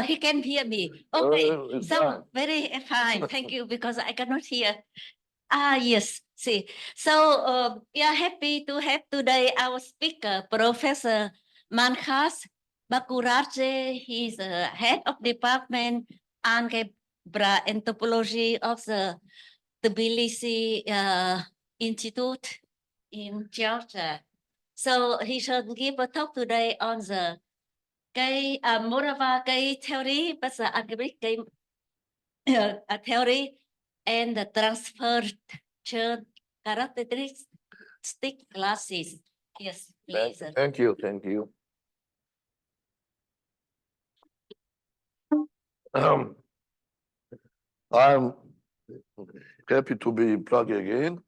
He can hear me. Okay, it's so fine. very fine. Thank you, because I cannot hear. Yes. See, so yeah, happy to have today our speaker, Professor Malkhaz Bakuradze. He's the head of department algebra and topology of the Tbilisi Institute in Georgia. So he should give a talk today on the Morava K-theory, but the algebraic theory and the transferred Chern characteristic classes. Yes, please. Thank you. Thank you. I'm happy to be in Prague again.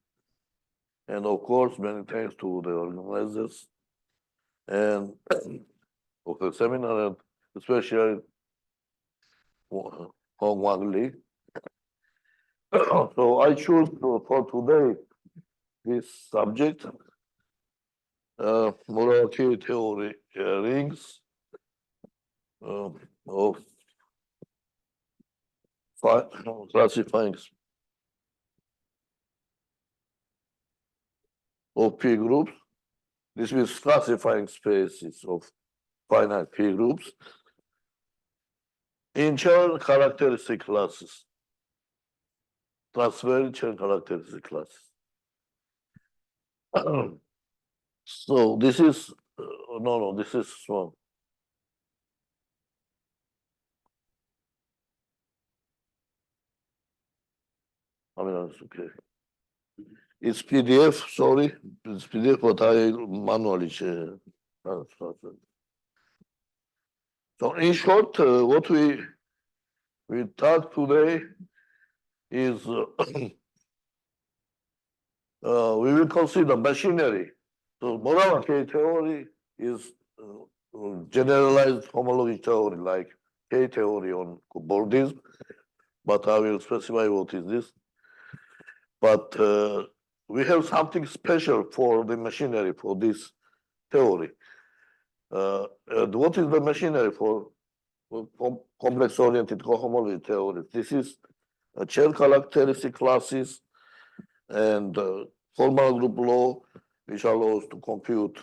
And of course, many thanks to the organizers and of the seminar, and especially Hong Wang Li. So I choose for today this subject, Morava K-theory rings of classifying of P groups. This means classifying spaces of finite P groups in Chern characteristic classes. Transfer Chern characteristic classes. So this is no, this is wrong. I mean, it's okay. It's PDF, sorry. It's PDF, but I manually translated. So in short, what we talk today is we will consider machinery. So Morava K-theory is generalized homology theory, like K-theory on boardism, but I will specify what is this. But we have something special for the machinery for this theory. What is the machinery for complex-oriented cohomology theory? This is Chern characteristic classes and formal group law, which allows to compute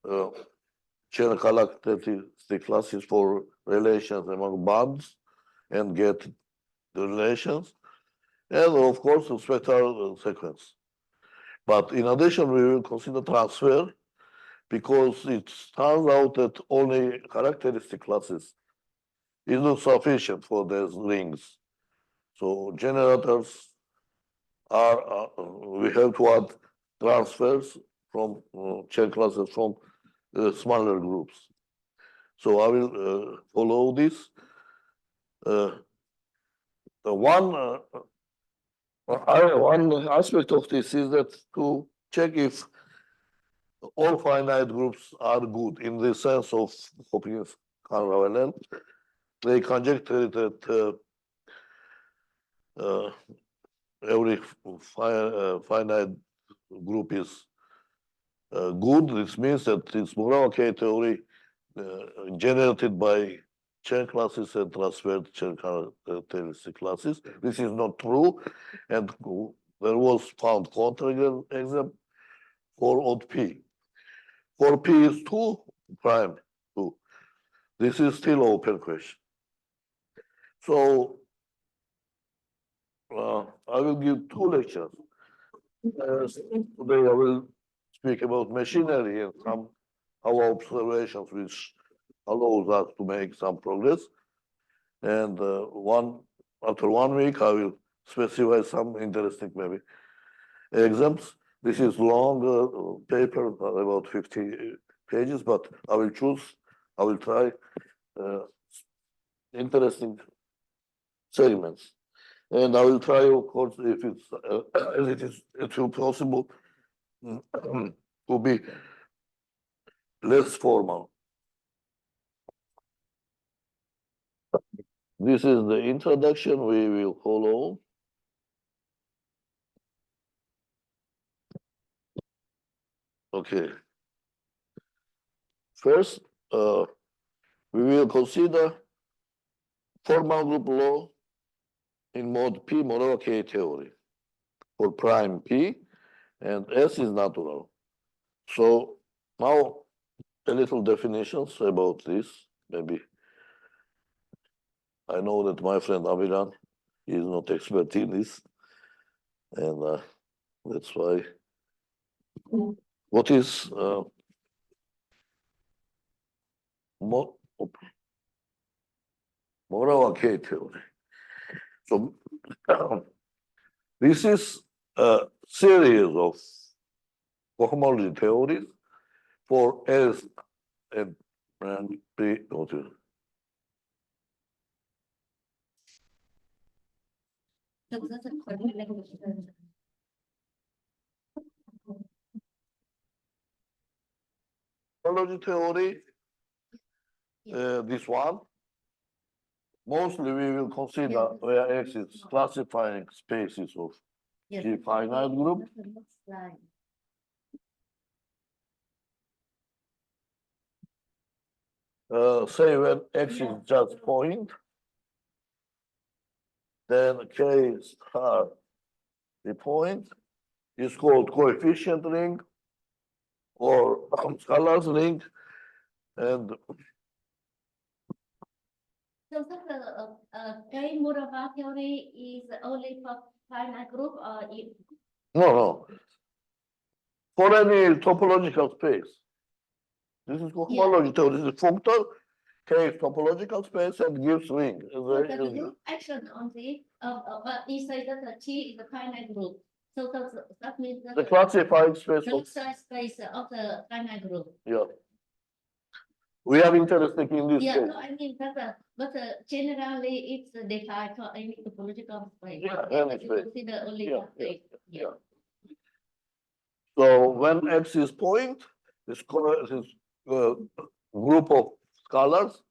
Chern characteristic classes for relations among bonds and get the relations, and of course the spectral sequence. But in addition, we will consider transfer, because it turns out that only characteristic classes is not sufficient for these rings. So generators are, we have to add transfers from Chern classes from smaller groups. So I will follow this. One aspect of this is that to check if all finite groups are good in the sense of Hopkins-Kuhn-Ravenel. They conjecture that every finite group is good. This means that this Morava K-theory generated by Chern classes and transferred Chern characteristic classes. This is not true, and there was found counterexample for odd P. For P is 2 prime 2. This is still open question. So I will give 2 lectures. Today I will speak about machinery and some our observations, which allows us to make some progress. And after 1 week, I will specify some interesting maybe examples. This is long paper, about 50 pages, but I will try interesting segments. And I will try, of course, if it's as it will possible to be less formal. This is the introduction we will follow. Okay. First, we will consider formal group law in mode P, Morava K-theory for prime P, and S is natural. So now a little definitions about this, maybe. I know that my friend Avilan is not expert in this, and that's why. What is Morava K-theory? So this is a series of cohomology theories for S and P. Cohomology theory, this one. Mostly we will consider where X is classifying spaces of G finite group. Say when X is just point, then K star the point is called coefficient ring or scalars ring, and So the Morava theory is only for finite group or no, for any topological space. This is cohomology theory. This is functor K is topological space and gives ring. so the group action on the but you say that the T is a finite group. So that means that the classifying space the of, classified space of the finite group. yeah. We are interested in this Yeah, case. no, I mean that, but generally it's defined for any topological space. Yeah, Yeah, any you space. consider only Yeah, one space. Yeah. So when X is point, this group of scalars,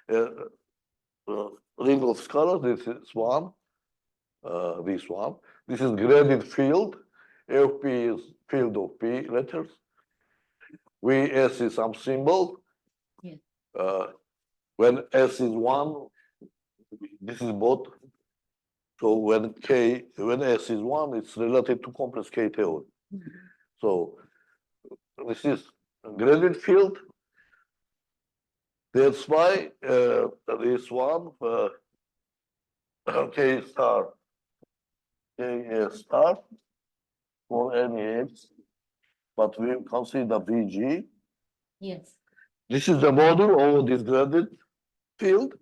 ring of scalars, this is one, this one. This is graded field. FP is field of P letters. VS is some symbol. Yeah. When S is one, this is both. So when S is one, it's related to complex K theory. So this is graded field. That's why this one K star for any X, but we consider VG. Yes. This is the module over this graded field,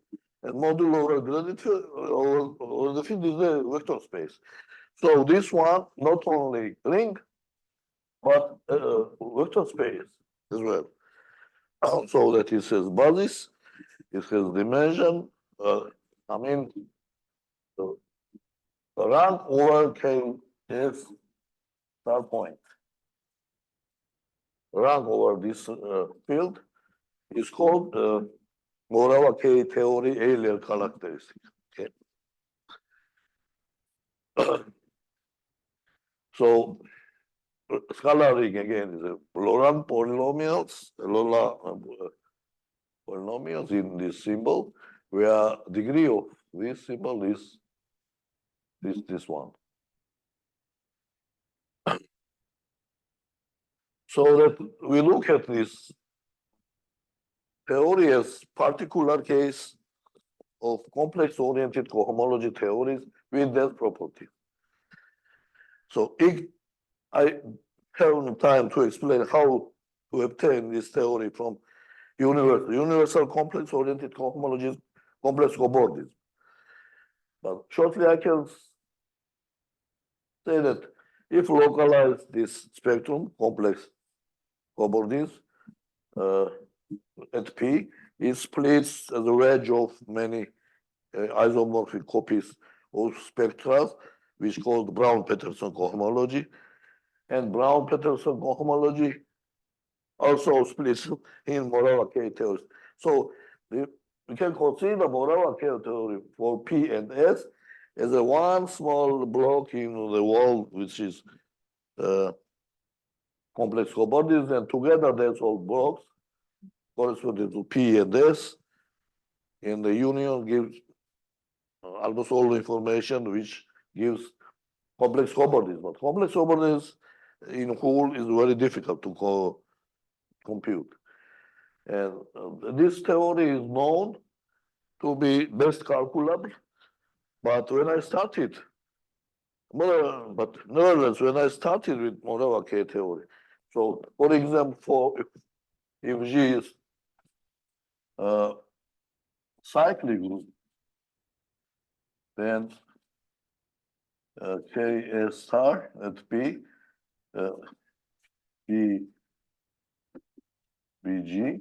and module over graded field over the field is the vector space. So this one not only ring, but vector space as well. So that it says basis, it has dimension. Rank over K is star point. Rank over this field is called Morava K-theory Euler characteristic. Okay. So scalaring again is a Laurent polynomials, polynomials in this symbol, where degree of this symbol is this one. So that we look at this theory as particular case of complex-oriented cohomology theories with that property. So I have time to explain how to obtain this theory from universal complex-oriented cohomologies, complex cobordism. But shortly, I can say that if localize this spectrum, complex cobordism, at P, it splits as a wedge of many isomorphic copies of spectra, which called Brown-Peterson cohomology. And Brown-Peterson cohomology also splits in Morava K-theory. So we can consider Morava K-theory for P and S as a one small block in the wall, which is complex cobordism, and together that's all blocks corresponding to P and S. in the union gives almost all the information which gives complex properties. But complex properties in whole is very difficult to compute. And this theory is known to be best calculable. But when I started, but nevertheless, when I started with Morava K-theory, so for example, if G is cyclic group, then K star at P, B, BG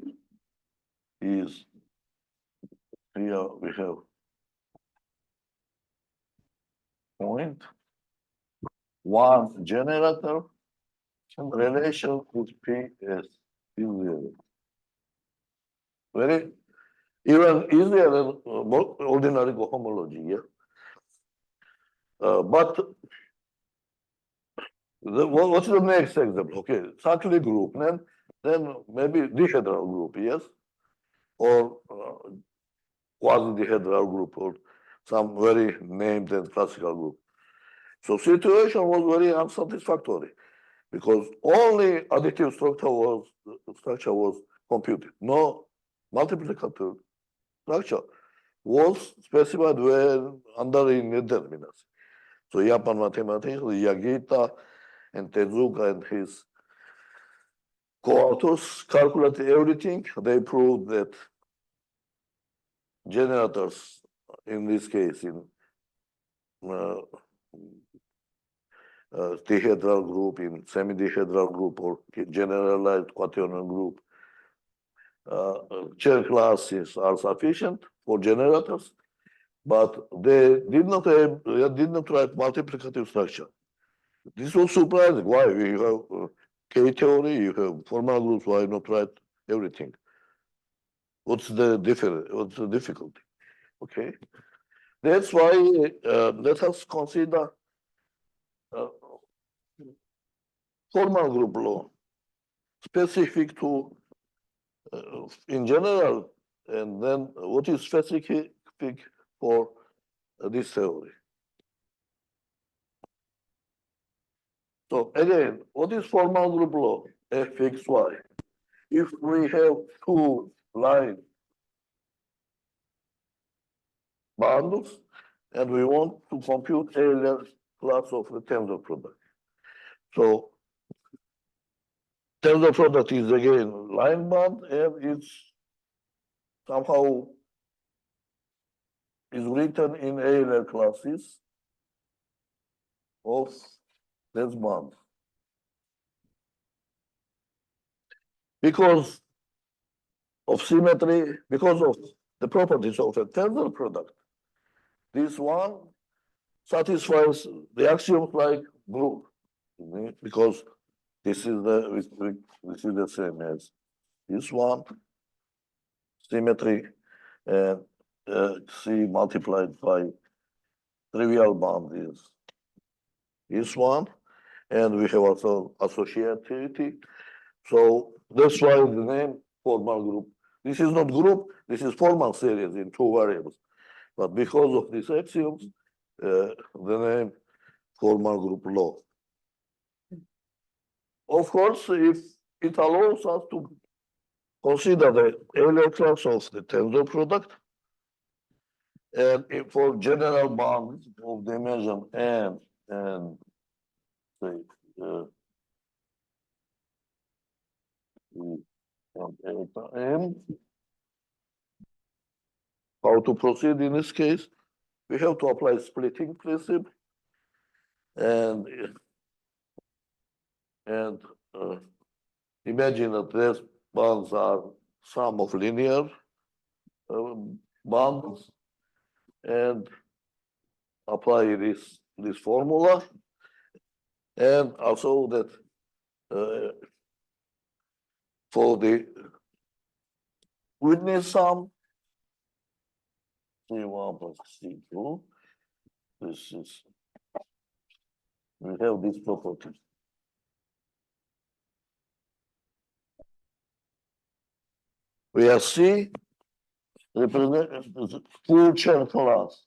is, here we have point, one generator, and relation with P is zero. Very even easier than ordinary cohomology, yeah. But what's the next example? Okay, cyclic group, then maybe dihedral group, yes, or quasi-dihedral group, or some very named and classical group. So situation was very unsatisfactory because only additive structure was computed. No multiplicative structure was specified when under indeterminacy. So Japan mathematicians, Yagita and Tezuka and his co-authors calculated everything. They proved that generators, in this case, in dihedral group, in semi-dihedral group, or generalized quaternion group, Chern classes are sufficient for generators, but they did not write multiplicative structure. This was surprising. Why? You have K-theory, you have formal groups, why not write everything? What's the difficulty? Okay. That's why let us consider formal group law specific to in general, and then what is specific for this theory. So again, what is formal group law? Fxy. If we have two line bundles and we want to compute Euler class of the tensor product. So tensor product is again line bond and it's somehow is written in Euler classes of this bond. Because of symmetry, because of the properties of a tensor product, this one satisfies the axioms like group, because this is the same as this one, symmetry, and C multiplied by trivial bond is this one, and we have also associativity. So that's why the name formal group. This is not group, this is formal series in two variables. But because of these axioms, the name formal group law. Of course, if it allows us to consider the Euler class of the tensor product, and if for general bonds of dimension n and say m, how to proceed in this case? We have to apply splitting principle and imagine that these bonds are sum of linear bonds and apply this formula, and also that for the witness sum C1 plus C2, this is, we have this property. We have C represent full Chern class.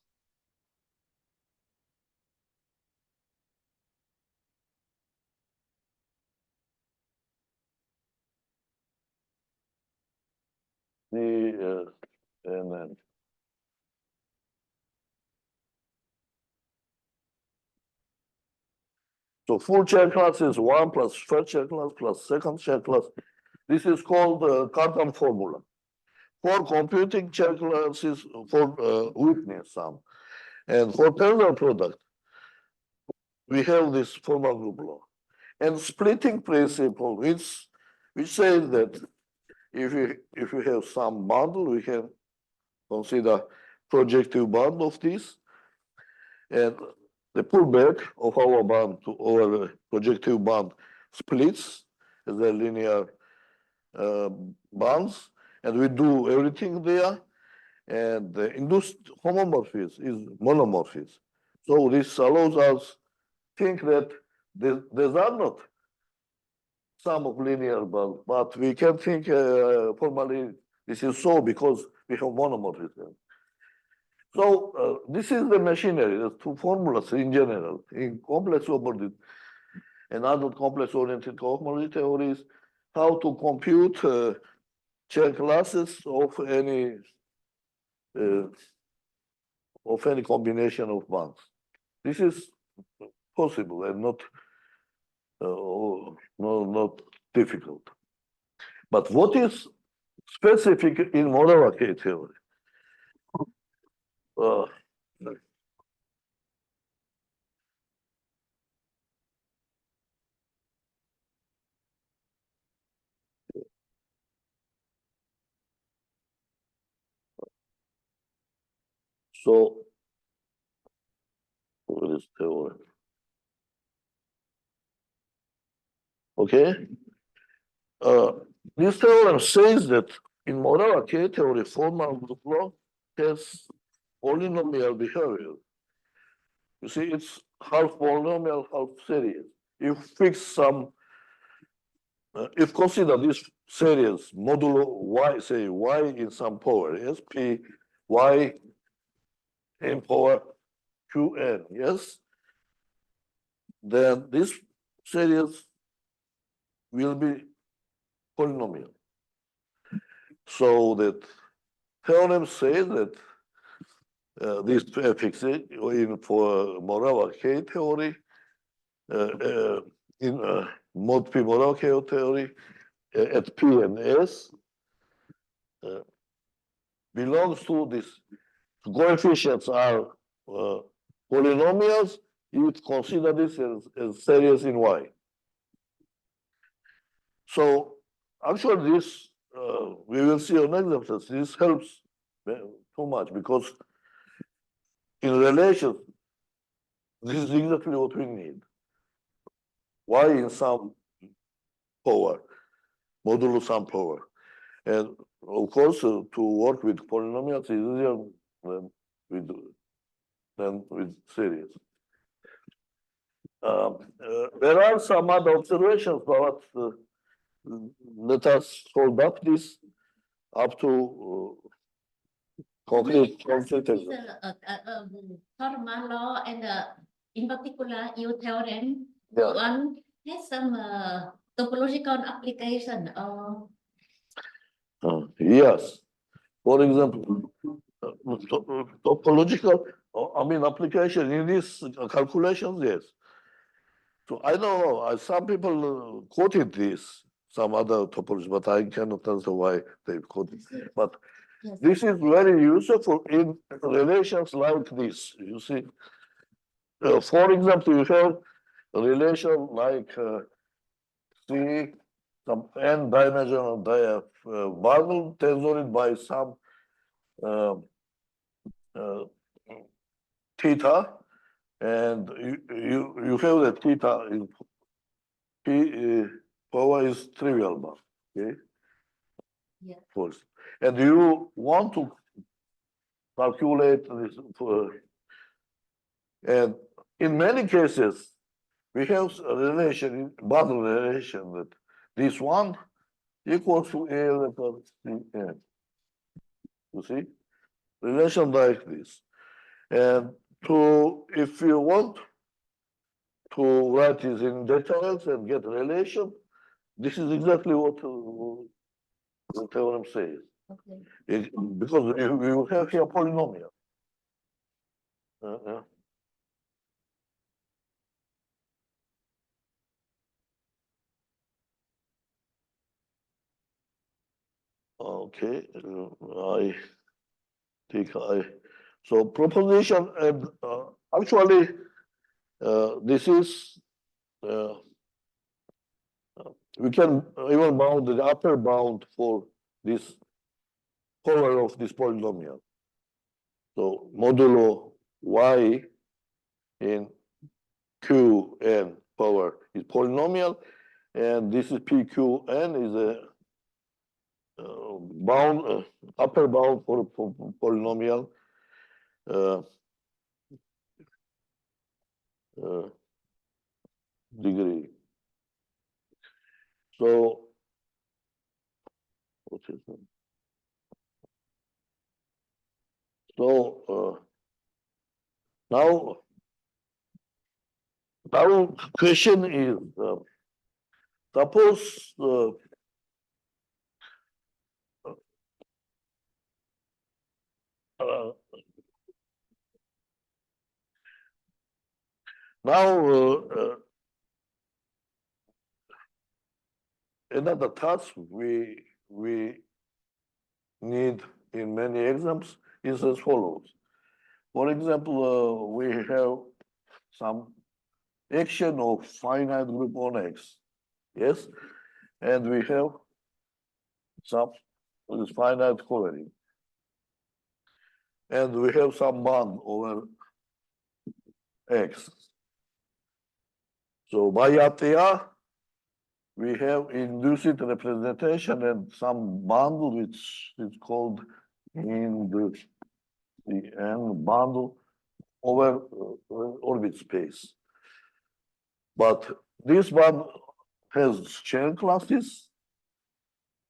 And then so full Chern class is 1 plus first Chern class plus second Chern class. This is called the quantum formula. For computing Chern classes for witness sum. And for tensor product, we have this formal group law. And splitting principle, which says that if we have some bundle, we can consider projective band of this, and the pullback of our band to our projective band splits as a linear bands, and we do everything there, and the induced homomorphism is monomorphism. So this allows us think that these are not sum of linear bands, but we can think formally this is so because we have monomorphism. So this is the machinery, the two formulas in general, in complex ordered and other complex oriented cohomology theories, how to compute Chern classes of any combination of bands. This is possible and not difficult. But what is specific in Morava K-theory? So, what is theory? Okay. This theorem says that in Morava K-theory, formal group law has polynomial behavior. You see, it's half polynomial, half series. If fix some, if consider this series modulo y, say y in some power, yes, p, y in power qn, yes, then this series will be polynomial. So that theorem says that this fix in for Morava K theory, in mod P Morava K theory at P and S belongs to this. Coefficients are polynomials. You would consider this as series in Y. So actually this, we will see on examples, this helps too much because in relation, this is exactly what we need. Y in some power, modulo some power. And of course, to work with polynomials is easier than with series. There are some other observations, but let us hold up this up to concrete example. Formal law and in particular, your theorem Yeah. one has some topological application. Yes. For example, topological, I mean, application in these calculations, yes. So I don't know, some people quoted this, some other topology, but I cannot answer why they quoted. But this is very useful in relations like this. You see, for example, you have a relation like C, some n-dimensional bundle tensored by some theta, and you have that theta in P power is trivial bar, okay? Yeah. First. And you want to calculate this, and in many cases, we have a relation, bundle relation that this one equals to A equals to N. You see? relation like this. And if you want to write this in details and get relation, this is exactly what the theorem says. Okay. Because you have here polynomial. Okay, I think so proposition, and actually this is, we can even bound the upper bound for this power of this polynomial. So modulo y in Qn power is polynomial, and this is PQn is a bound, upper bound for polynomial degree. So what is it? So now question is, suppose now another task we need in many exams is as follows. For example, we have some action of finite group on X, yes, and we have some finite covering, and we have some bond over X. So by ATA, we have induced representation and some bundle which is called in the N bundle over orbit space. But this one has Chern classes,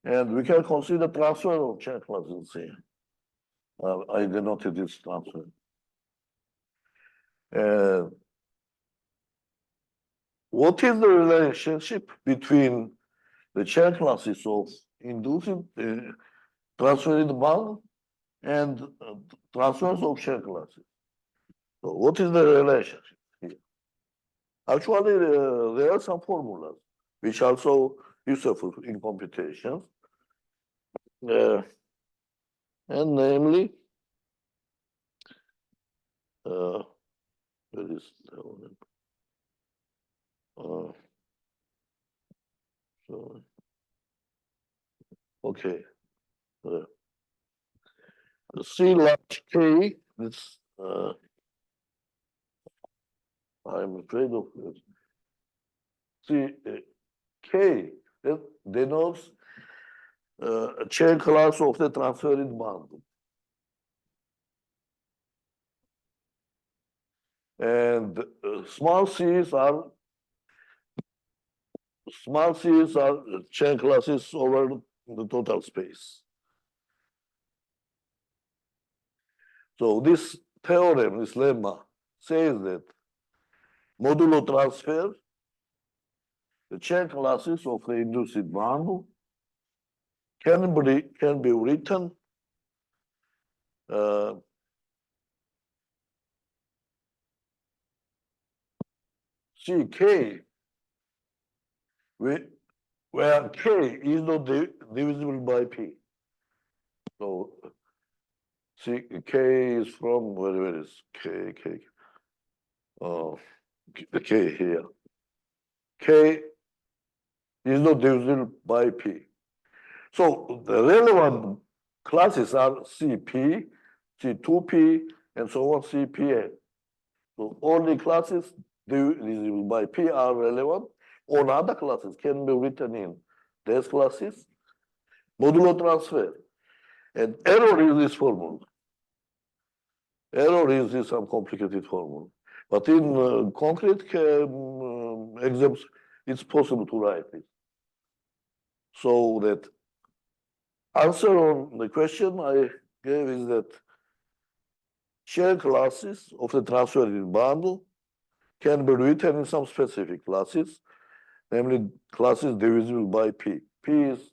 and we can consider transfer of Chern classes here. I denoted this transfer. What is the relationship between the Chern classes of inducing transferring bond and transfers of Chern classes? So what is the relationship here? Actually, there are some formulas which are also useful in computations, and namely, where is so okay, C large K. This I'm afraid of it. C K that denotes a Chern class of the transferring bond. And small c's are Chern classes over the total space. So this theorem, this lemma, says that modulo transfer, the Chern classes of the induced bundle can be written K, where K is not divisible by P. So K is from, where is K? K here. K is not divisible by P. So the relevant classes are CP, C2P, and so on, CPN. So all the classes divisible by P are relevant. All other classes can be written in these classes, modulo transfer. And error is this formula. Error is this some complicated formula. But in concrete exams, it's possible to write it. So that answer on the question I gave is that Chern classes of the transferred bundle can be written in some specific classes, namely classes divisible by P. P is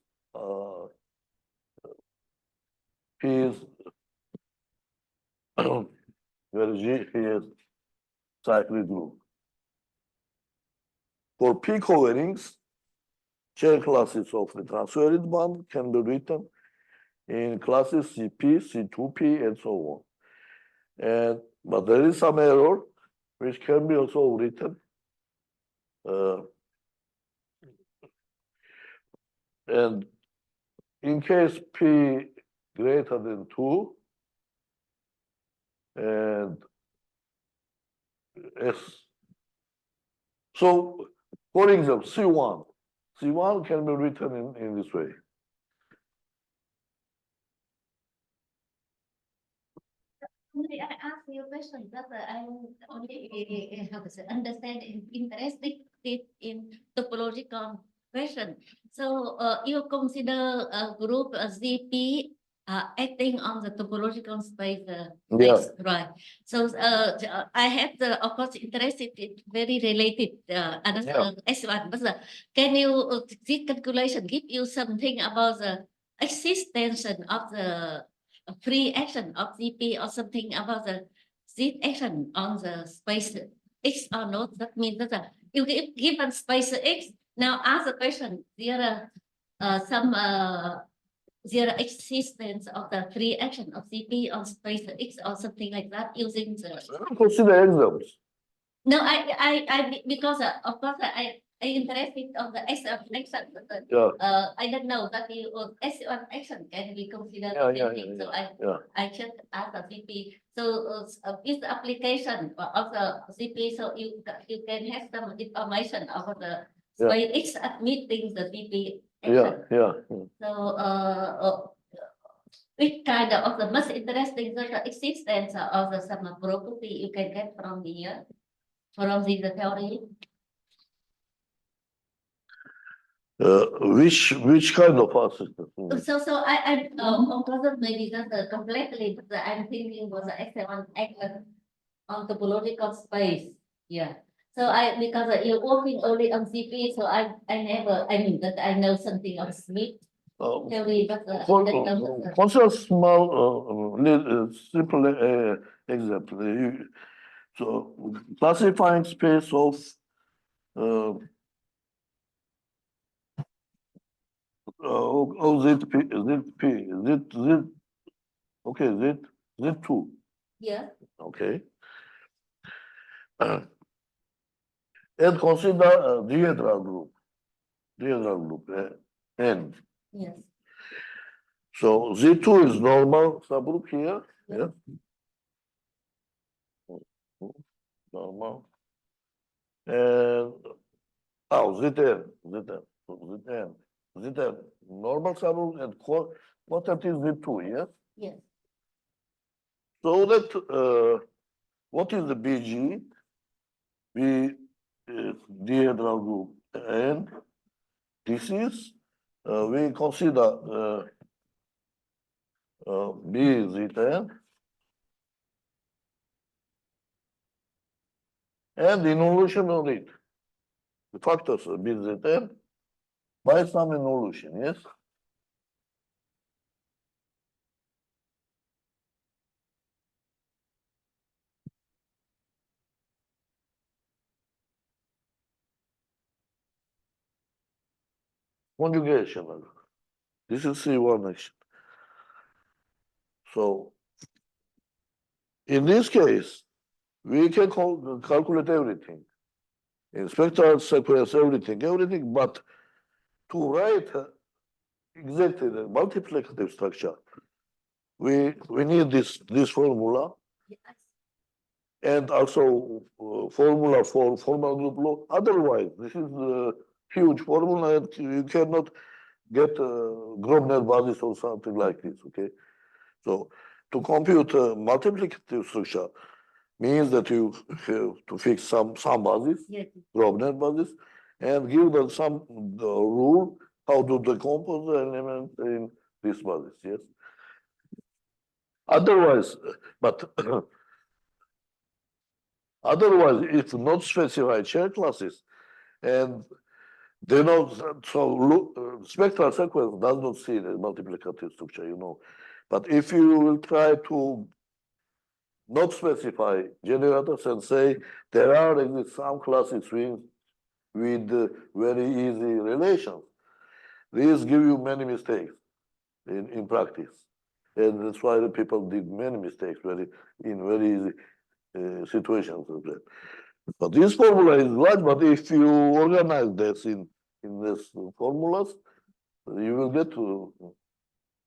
where G is cyclic group. For P coverings, Chern classes of the transferred bundle can be written in classes CP, C2P, and so on. But there is some error which can be also written and in case P greater than 2 and S. So, for example, C1 can be written in this way. May I ask you a question that I only how to say, understand interested in topological question. So you consider a group ZP acting on the topological space Yeah. X, right? So I have the of course interested in very related S1, but can you this calculation give you something about the existence of the free action of ZP or something about the Z action on the space X or not? That means that you give given space X. Now ask the question, there are some there existence of the free action of ZP on space X or something like that using the. Consider examples. No, I because of course I interested on the S of action. Yeah. I don't know that you S of action can be considered Yeah, the yeah, same thing. yeah, So yeah. I just ask the CP. So is the application of the CP so you can have some information about the Yeah. space X admitting the CP Yeah, action. yeah. So which kind of the most interesting the existence of the some property you can get from here. From the theory. Which kind of assistance? So I of course maybe just completely, but I'm thinking was the excellent action on topological space. Yeah. So because you're working only on CP, so I never I mean that I know something of Smith theory, but Consider small, simple example. So classifying space of Z2. yeah. Okay. And consider a diedral group. N. Yes. So Z2 is normal subgroup here. Yeah. Normal. And Zn, normal subgroup and quotient is Z2, yes? Yes. So that what is the BG? B diedral group, and this is we consider B Zn and involution on it. The factors of B Zn by some involution, yes? Conjugation. This is C1 action. So in this case, we can calculate everything. In spectral sequence, everything, but to write exactly the multiplicative structure, we need this formula Yes. and also formula for formal group law. Otherwise, this is a huge formula and you cannot get Grobner bodies or something like this, okay? So to compute a multiplicative structure means that you have to fix some bodies, Yes. Grobner bodies, and give them some rule how to decompose the element in these bodies, yes? Otherwise, but Otherwise, if not specified Chern classes, and they know, spectral sequence does not see the multiplicative structure, But if you will try to not specify generators and say there are some classes with very easy relations, these give you many mistakes in practice. And that's why the people did many mistakes in very easy situations. But this formula is large, but if you organize this in these formulas, you will get to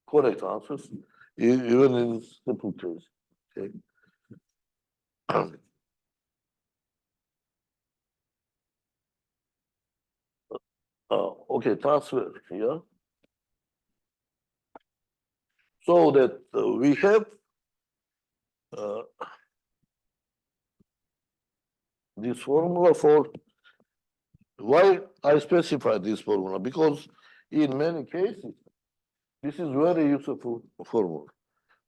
correct answers, even in simple cases. Okay. Okay, transfer here. So that we have this formula for why I specified this formula, because in many cases, this is very useful formula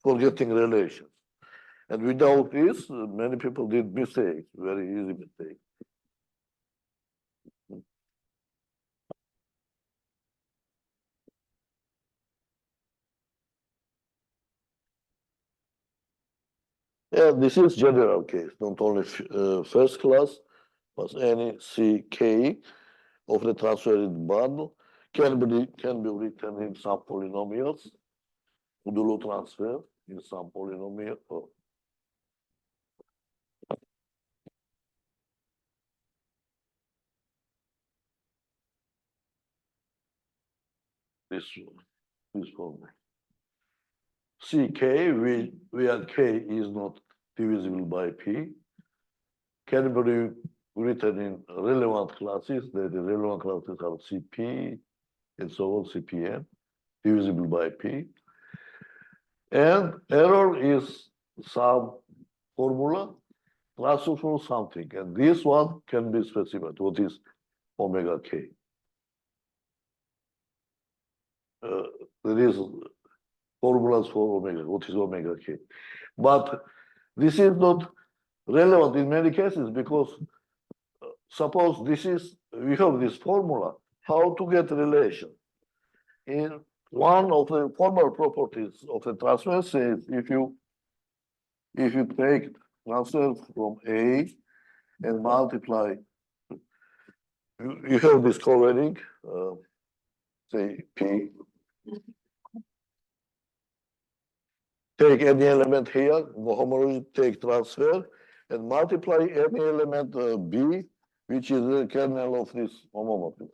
for getting relations. And without this, many people did mistakes, very easy mistakes. Yeah, this is general case, not only first class, but any CK of the transferred bundle can be written in some polynomials, modulo transfer in some polynomial. This formula. CK, where K is not divisible by P, can be written in relevant classes. The relevant classes are CP and so on, CPM, divisible by P. And error is some formula transfer from something. And this one can be specified. What is omega K? There is formulas for omega. What is omega K? But this is not relevant in many cases because suppose we have this formula, how to get relation. In one of the formal properties of the transfer says if you take transfer from A and multiply, you have this covering, say P. Take any element here, homology, take transfer, and multiply any element B, which is the kernel of this homomorphism.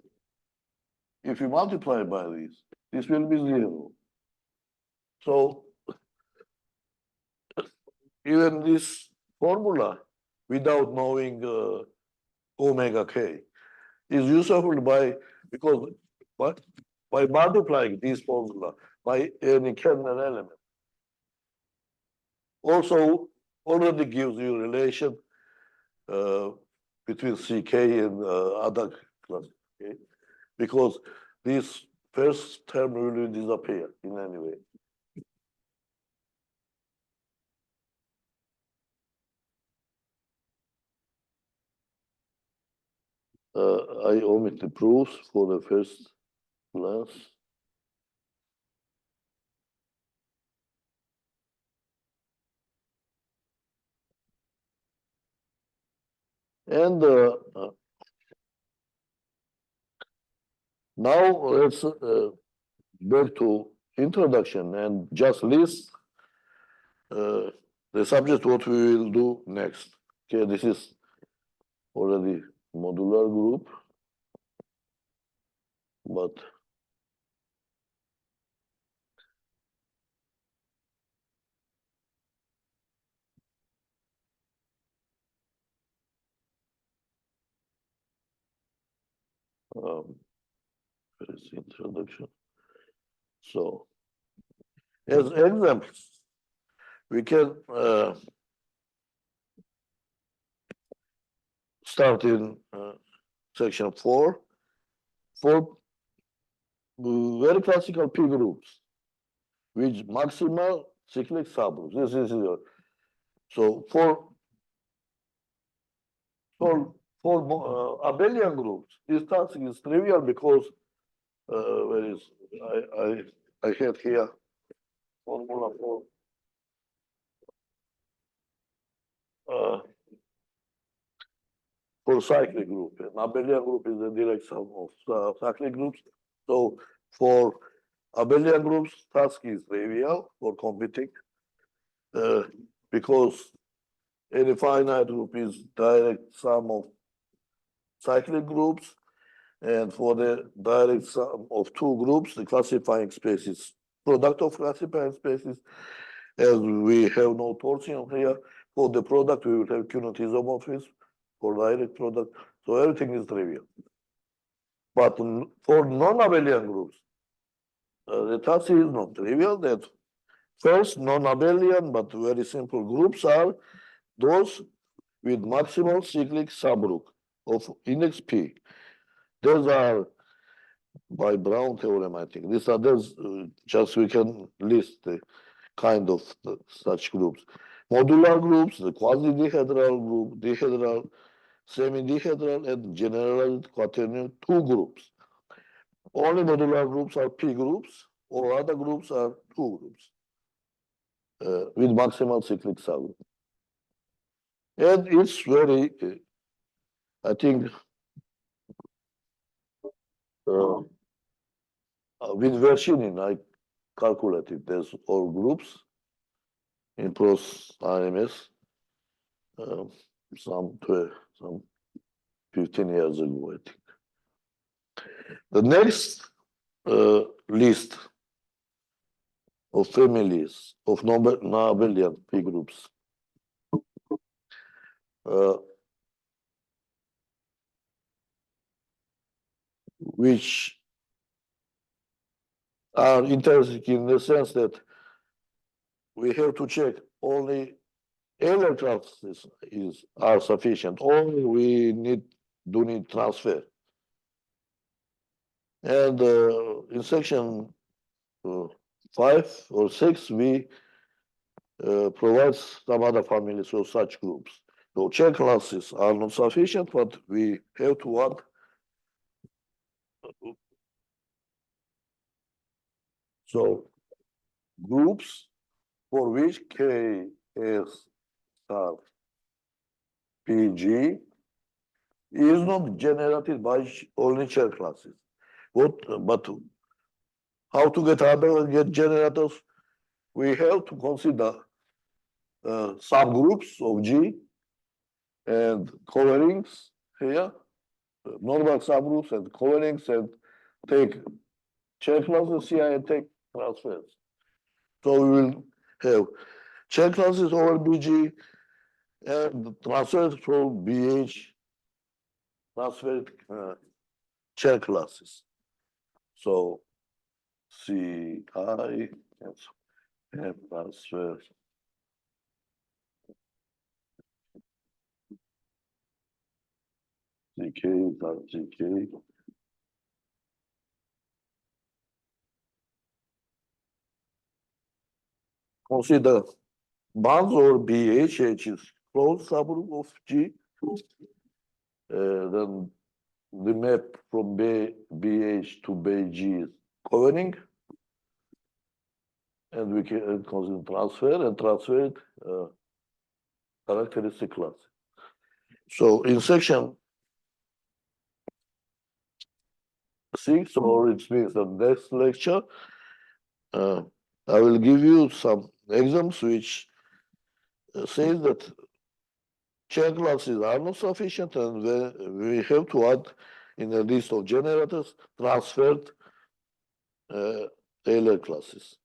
If you multiply by this will be 0. So even this formula, without knowing omega K, is useful because by multiplying this formula by any kernel element, also already gives you relation between CK and other classes, okay? Because this first term will disappear in any way. I omit the proofs for the first class. And now let's back to introduction and just list the subject what we will do next. Okay, this is already modular group, but first introduction. So, as examples, we can start in section 4 for very classical P groups with maximal cyclic subgroups. This is so for for abelian groups, this task is trivial because where is I had here formula for cyclic group. An abelian group is the direct sum of cyclic groups. So for abelian groups, task is trivial for computing because any finite group is direct sum of cyclic groups. And for the direct sum of two groups, the classifying space is product of classifying spaces. As we have no torsion here, for the product, we will have Q-not isomorphism for direct product. So everything is trivial. But for non-abelian groups, the task is not trivial. That first non-abelian but very simple groups are those with maximal cyclic subgroup of index P. Those are by Brown theorem, I think. These are those, just we can list the kind of such groups. Modular groups, the quasi-dihedral group, dihedral, semi-dihedral, and generalized quaternion, two groups. Only modular groups are P groups, or other groups are two groups with maximal cyclic subgroup. And it's very, I think, with Vershinin, I calculated there's all groups in PROS IMS some 15 years ago, I think. The next list of families of non-abelian P groups which are interesting in the sense that we have to check only Euler classes are sufficient, or we need transfer. And in section 5 or 6, we provide some other families of such groups. So Chen classes are not sufficient, but we have to add so groups for which K is PG is not generated by only Chen classes. But how to get generators? We have to consider subgroups of G and coverings here, normal subgroups and coverings, and take Chen classes here and take transfers. So we will have Chen classes over BG and transfers from BH transferred Chen classes. So CI and transfer CK. Consider bonds or BH, H is closed subgroup of G. Then the map from BH to BG is covering. And we can consider transfer and transferred characteristic class. So in section 6, or it means the next lecture, I will give you some examples which says that Chen classes are not sufficient, and we have to add in a list of generators transferred Taylor classes.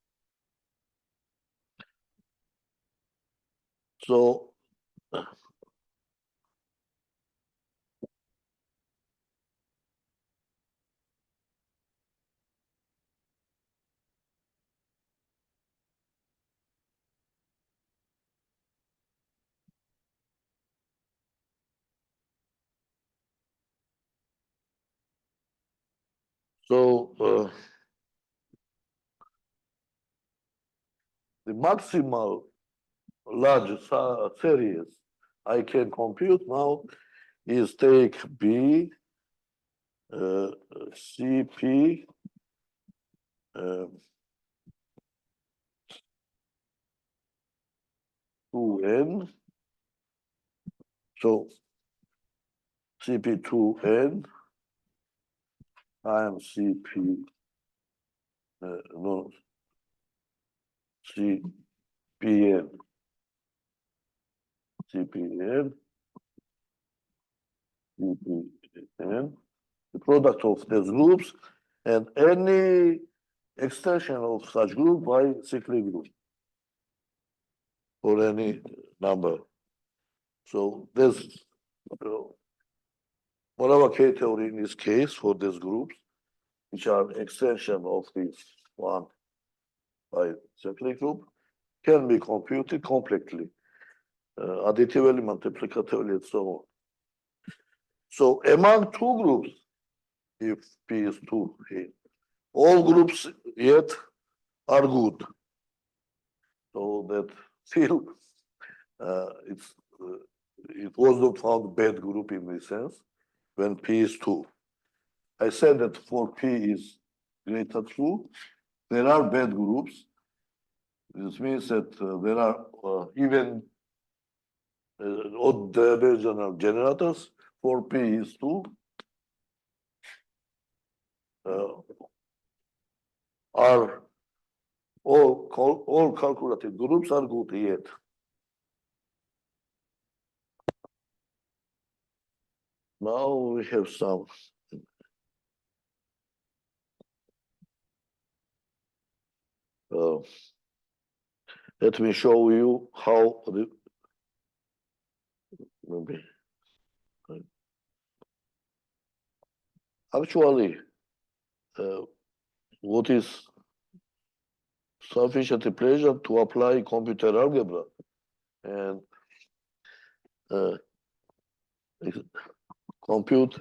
So the maximal large series I can compute now is take B, CP, 2N. So CP2N times CP, no, CPN, CPN, CPN, the product of these groups, and any extension of such group by cyclic group or any number. So there's Morava K-theory in this case for these groups, which are extension of this one by cyclic group, can be computed completely, additively, multiplicatively, and so on. So among two groups, if P is 2, all groups yet are good. So that still it was not found bad group in this sense when P is 2. I said that for P is greater true, there are bad groups. This means that there are even odd dimensional generators for P is 2. Are all calculated groups are good yet. Now we have some. Let me show you how the maybe actually what is sufficient pleasure to apply computer algebra and compute.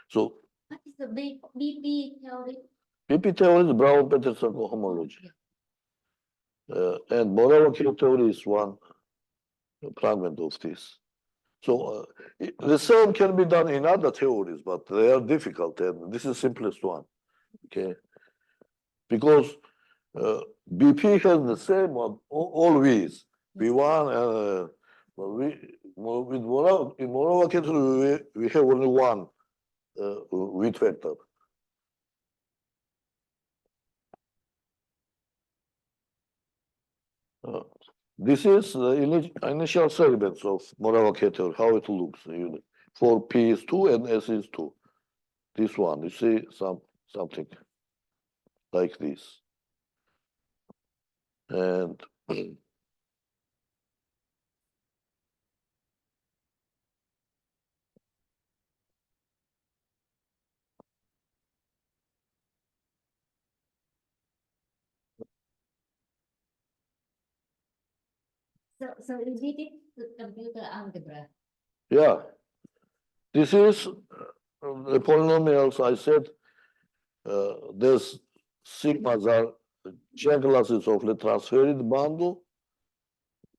So What is the BP theory? BP theory is Brown-Peterson cohomology. And Morava K-theory is one fragment of this. So the same can be done in other theories, but they are difficult, and this is the simplest one. Okay, because BP has the same one, all V's. V1, with Morava K-theory, we have only one with vector. This is the initial segments of Morava K-theory, how it looks. For P is 2 and S is 2. This one, you see something like this. And So you did it with computer algebra. yeah, this is the polynomials I said. There's sigmas are Chern classes of the transferred bundle.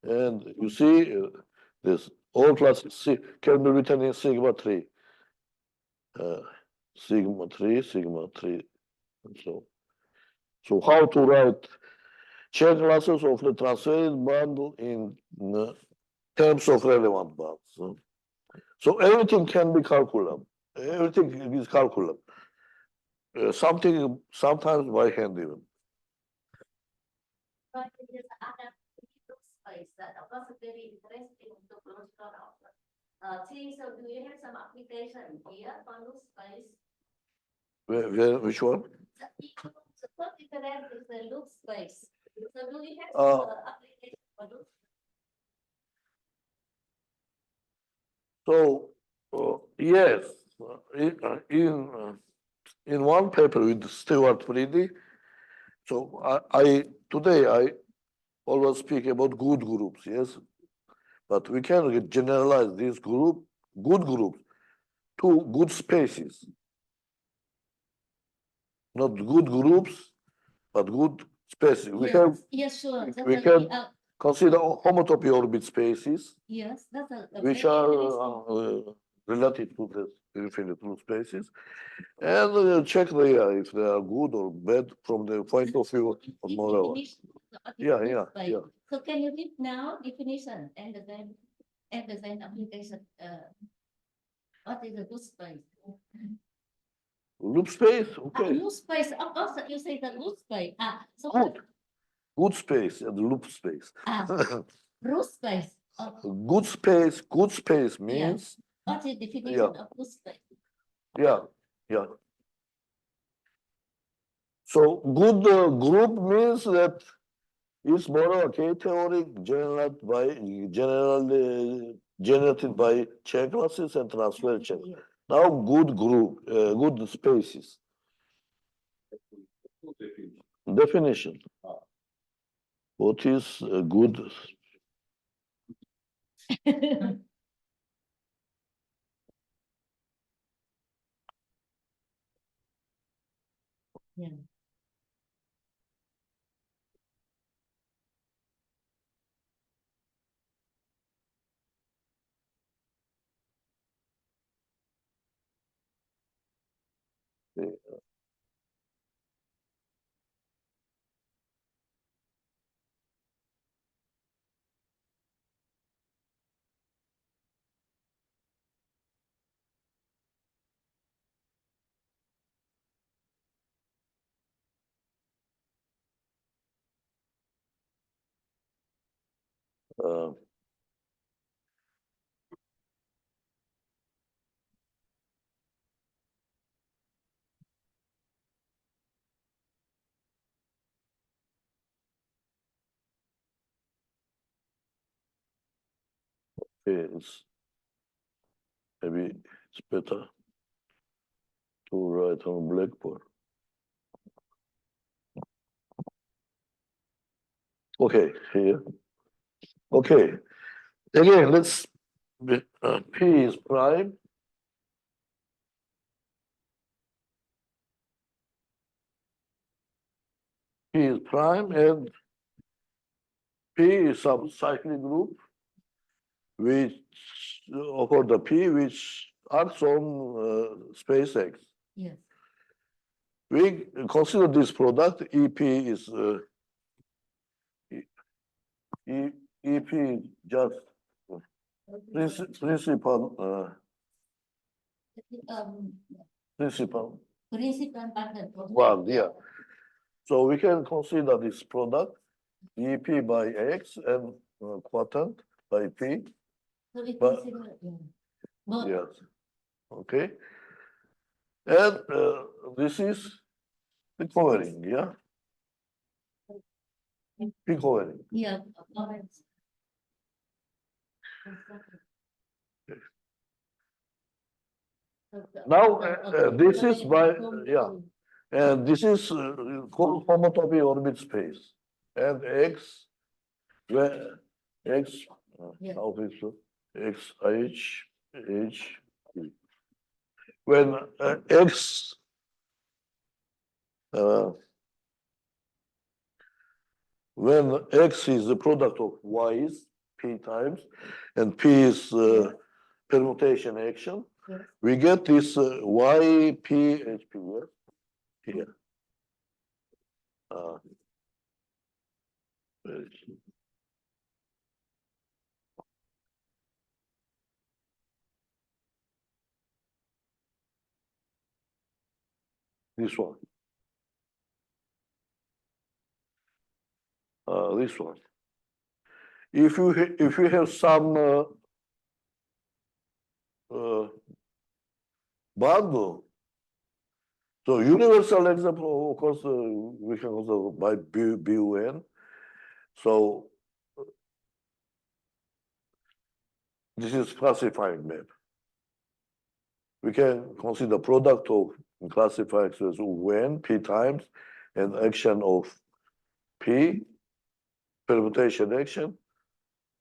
And you see this all classes can be written in sigma 3. Sigma 3, and so how to write Chern classes of the transferred bundle in terms of relevant bands. So everything can be calculable. Everything is calculable. Something sometimes by hand even. But there's other space that was very interesting to logical so do you have some application here for loop space? Which one? The what difference is the loop space. So do you have some application for loop? So yes, in one paper with Stewart Freedy. So today I always speak about good groups, yes, but we can generalize this good groups to good spaces, not good groups, but good spaces. Yes, sure. We can consider homotopy orbit spaces, Yes, that's a which very are interesting. related to the infinite root spaces, and check if they are good or bad from the point of view of Morava. Yeah. So can you give now definition and then application? What is a good space? Loop space, okay. Loop space. Of course, you say the loop space. So Good space and loop space. root space. Good space means, What is the definition of good space? yeah. So good group means that it's Morava K-theory generated by Chen classes and transfer Chen. Now good group, good spaces. Definition. What is good? Yeah. Uh, it's maybe it's better to write on blackboard. Okay, here. Okay, again, let's P is prime. P is prime and P is some cyclic group which occur the P which acts on space X. Yes. We consider this product EP is EP is just principal Principal pattern. one, yeah. So we can consider this product EP by X and quotient by P. So we But- consider both. Yes. Okay. And this is the covering, yeah? P covering. Yeah. Now, this is by, yeah. And this is called homotopy orbit space. And X, where X, Yeah. how is it? X, H. When X, when X is the product of Y's, P times, and P is permutation action, Yes. we get this Y, P, H, P, yeah? Here. Where is it? This one. This one. If you have some bundle, so universal example, of course, we can also by BUN. So this is classifying map. We can consider product of classifiers as UN, P times, and action of P, permutation action.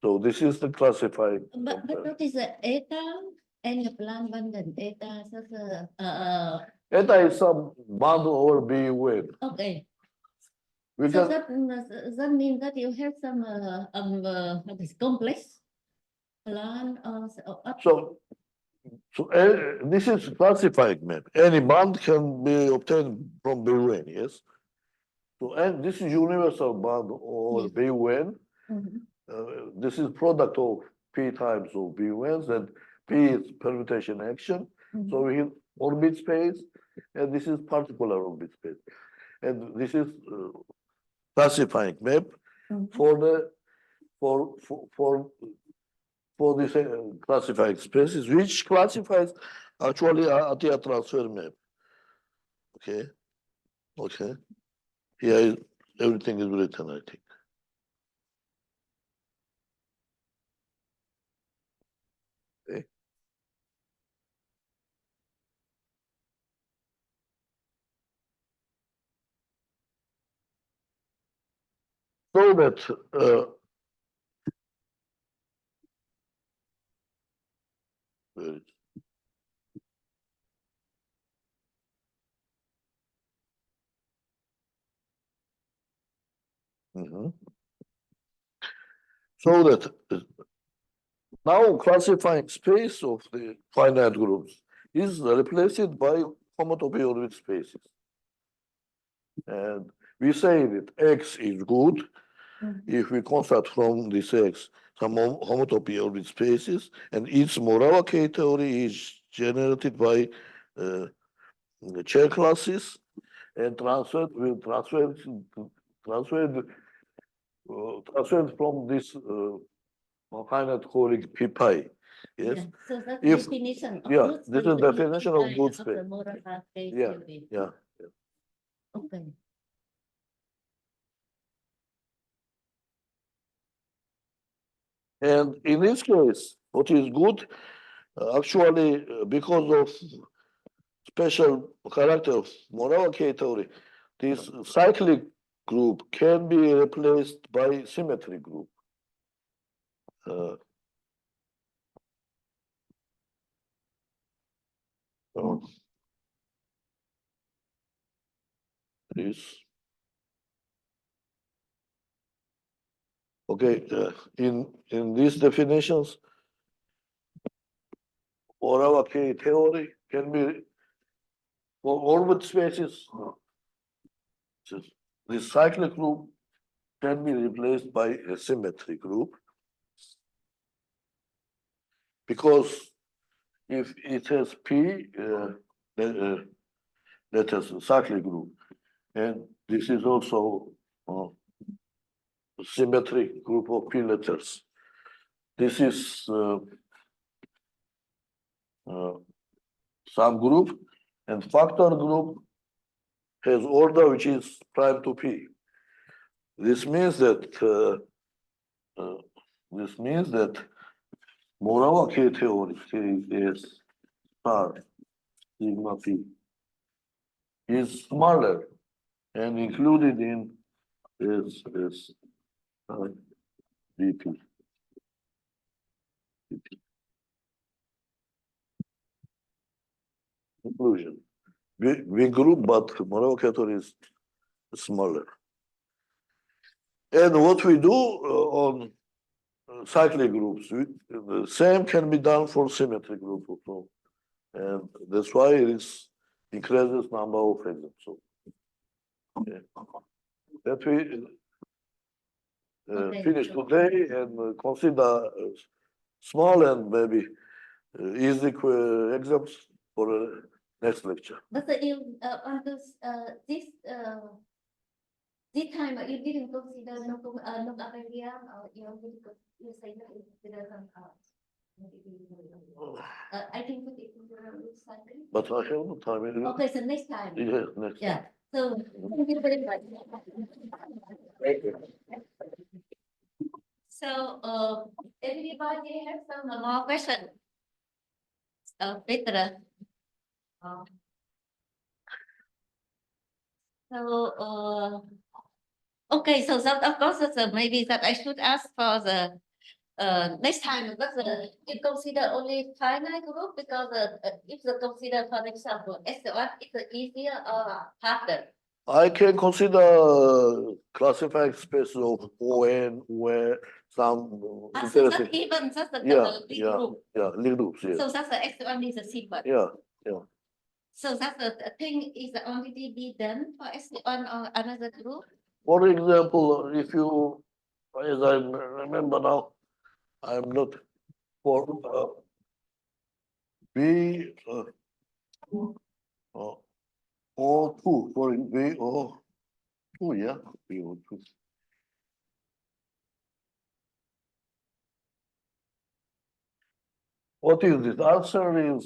So this is the classifying. But what is the eta and the plan bundle? Eta Eta is some bundle over BUN. okay. We So can, that means that you have some what is complex plan so this is classified map. Any bond can be obtained from BUN, yes? So, and this is universal bond over Yes. BUN. Mhm. This is product of P times of BUNs, and P is permutation action. Mhm. So we have orbit space, and this is particular orbit space. And this is classifying map Mhm. for the for this classifying spaces, which classifies actually a transfer map. Okay, okay. Here everything is written, I think. Okay. So that where is- Mhm. So that now classifying space of the finite groups is replaced by homotopy orbit spaces. And we say that X is good Mhm. if we construct from this X some homotopy orbit spaces, and its Morava K-theory is generated by the Chern classes and transferred from this finite calling P pi. Yes. Yeah. So that's If- definition of yeah, good this space is definition of good the space. Morava Yeah. K-theory. Yeah. Okay. And in this case, what is good, actually, because of special character of Morava K-theory, this cyclic group can be replaced by symmetric group. Uh, uh, this. Okay, in these definitions, Morava K-theory can be for orbit spaces. This cyclic group can be replaced by a symmetric group because if it has P, that has a cyclic group, and this is also a symmetric group of P letters. This is subgroup, and factor group has order which is prime to P. This means that Morava K-theory is star sigma P is smaller and included in is VP. Conclusion. We group, but Morava K-theory is smaller. And what we do on cyclic groups, the same can be done for symmetric groups also. And that's why it is increases number of examples. So, okay. That we Okay. finish today and consider small and maybe easy exams for next lecture. But you on this time you didn't consider no area or you say that it doesn't I think put it in your website. But I have no time anymore. Okay, so next time. Yeah, next Yeah. time. So thank you very much. Thank you. So everybody has some more questions. Peter. Uh, so okay, so that of course maybe that I should ask for the next time, but you consider only finite group because if you consider, for example, S1 is easier or harder. I can consider classified space of ON where some So interesting. that even that's the Yeah, Lie yeah, group. yeah, Lie groups, yes. So that's the X1 is a symbol. Yeah. So that's the thing is only to be done for S1 or another group. For example, if you, as I remember now, I'm not for B O2 for B O2, yeah, BO2. What is this? Answer is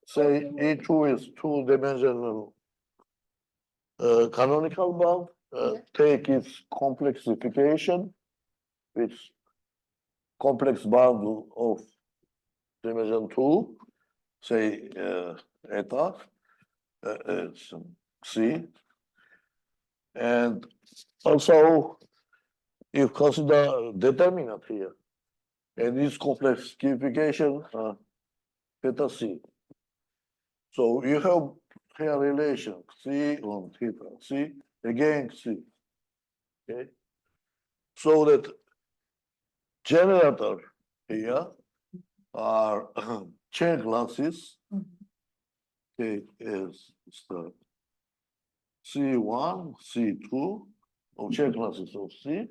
say E2 is two-dimensional canonical bound. Take its complexification, which complex bound of dimension 2, say eta, it's C. And also, you consider determinant here, and its complexification, theta C. So you have here relation C on theta C, again C. Okay. So that generator here are Chen classes. Okay, is the C1, C2 of Chen classes of C.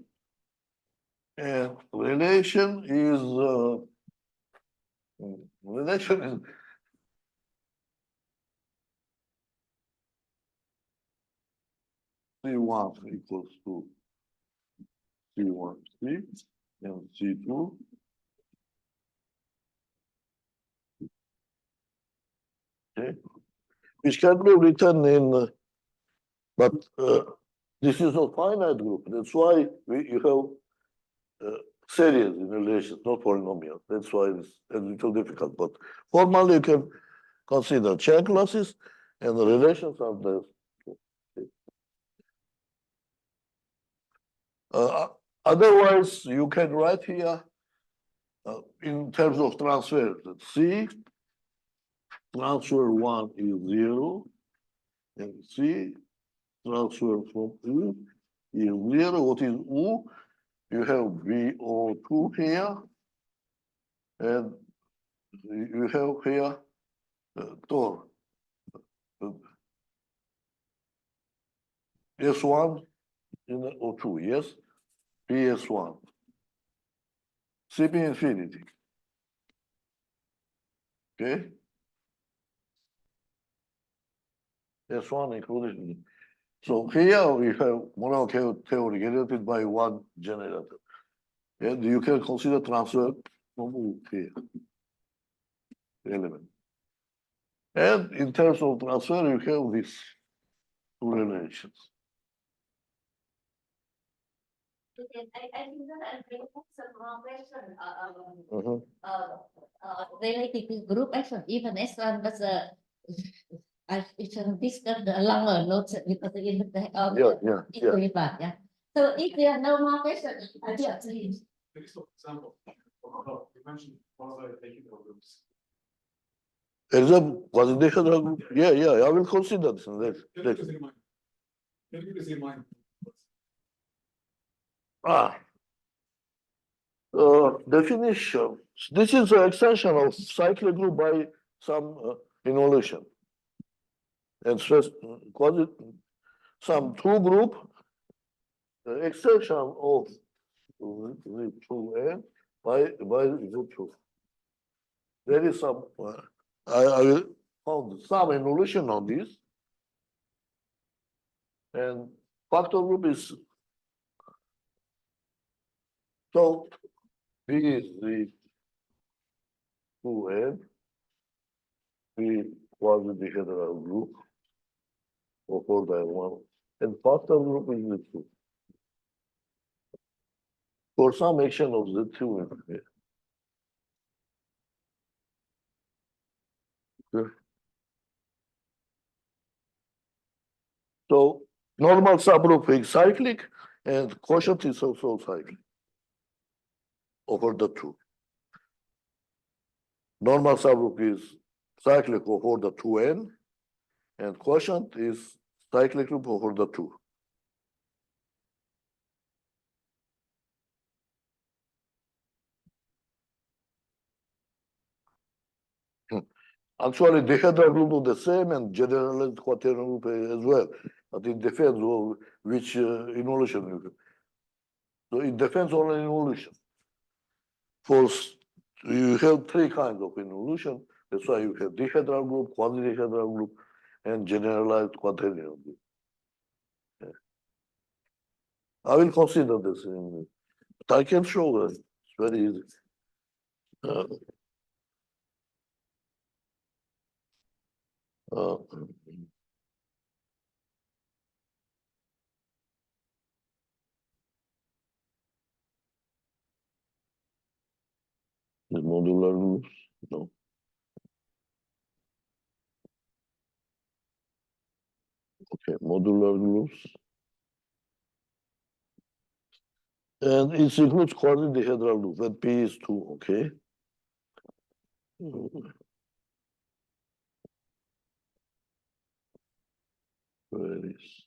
And relation is C1 equals to C1, C, and C2. Okay, which can be written in, but this is a finite group. That's why you have series in relations, not polynomial. That's why it's a little difficult. But formally, you can consider Chern classes, and the relations are there. Otherwise, you can write here in terms of transfer that C transfer 1 is 0, and C transfer from U is 0. What is U? You have BO2 here, and you have here Tor. S1 in O2, yes? PS1. CP infinity. Okay? S1 included. So here we have Morava K-theory generated by one generator. And you can consider transfer from U here element. And in terms of transfer, you have these two relations. I think that I bring up some more question related to group action, even S1, but I should discuss the longer notes because in the yeah. So if there are no more questions, I will please. For example, you mentioned quasi-technical groups. Example, quasi-technical group? Yeah, I will consider this. Can you keep this in mind? Definition. This is an extension of cyclic group by some involution. And stress quasi some two group extension of the 2n by the 2. There is some I will found some involution on this. And factor group is so B is the 2n, B quasi-dihedral group of 4 by 1, and factor group is the 2. For some action of the 2. Okay. So normal subgroup is cyclic, and quotient is also cyclic over the 2. Normal subgroup is cyclic over the 2n, and quotient is cyclic loop over the two. Actually, dihedral group is the same and generalized quaternion group as well, but it depends on which involution you have. So it depends on an involution. You have three kinds of involution. That's why you have dihedral group, quasi-dihedral group, and generalized quaternion group. Yeah. I will consider this, but I can show that. It's very easy. Uh, the modular groups, no. Okay, modular groups. And it includes quasi-dihedral group, when P is 2, okay? Where is?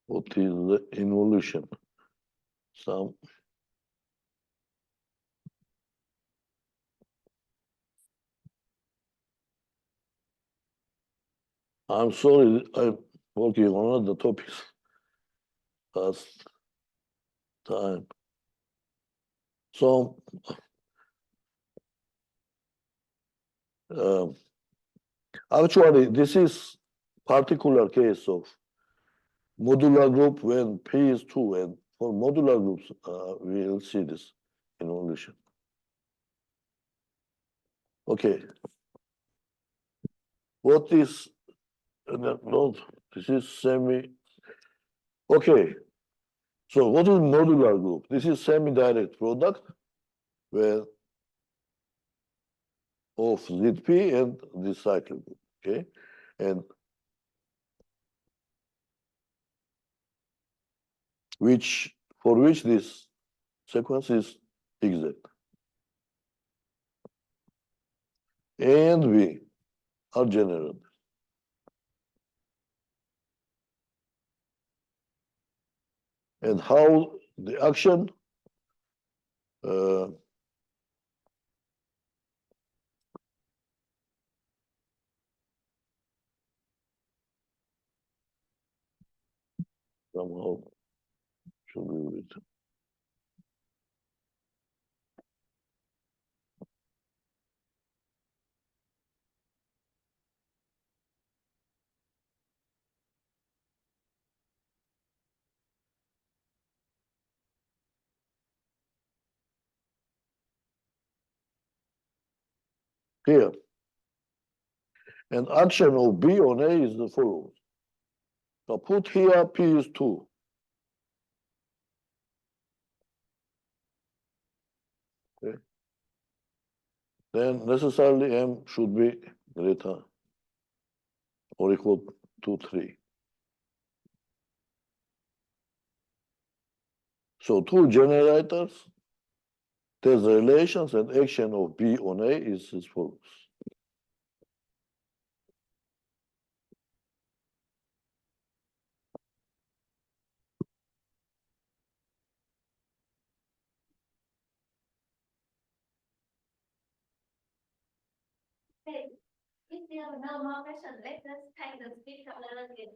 What is the involution? Some. I'm sorry, I'm working on other topics last time. So, actually, this is particular case of modular group when P is 2, and for modular groups, we'll see this involution. Okay. What is, no, this is semi, okay. So what is modular group? This is semi-direct product where of ZP and this cyclic group, okay? And for which this sequence is exact. A and B are general. And how the action somehow should be written. Here. And action of B on A is the following. So put here P is 2. Okay. Then necessarily M should be greater or equal to 3. So two generators, there's relations and action of B on A is as follows. If there are no more questions, let us take the speaker again.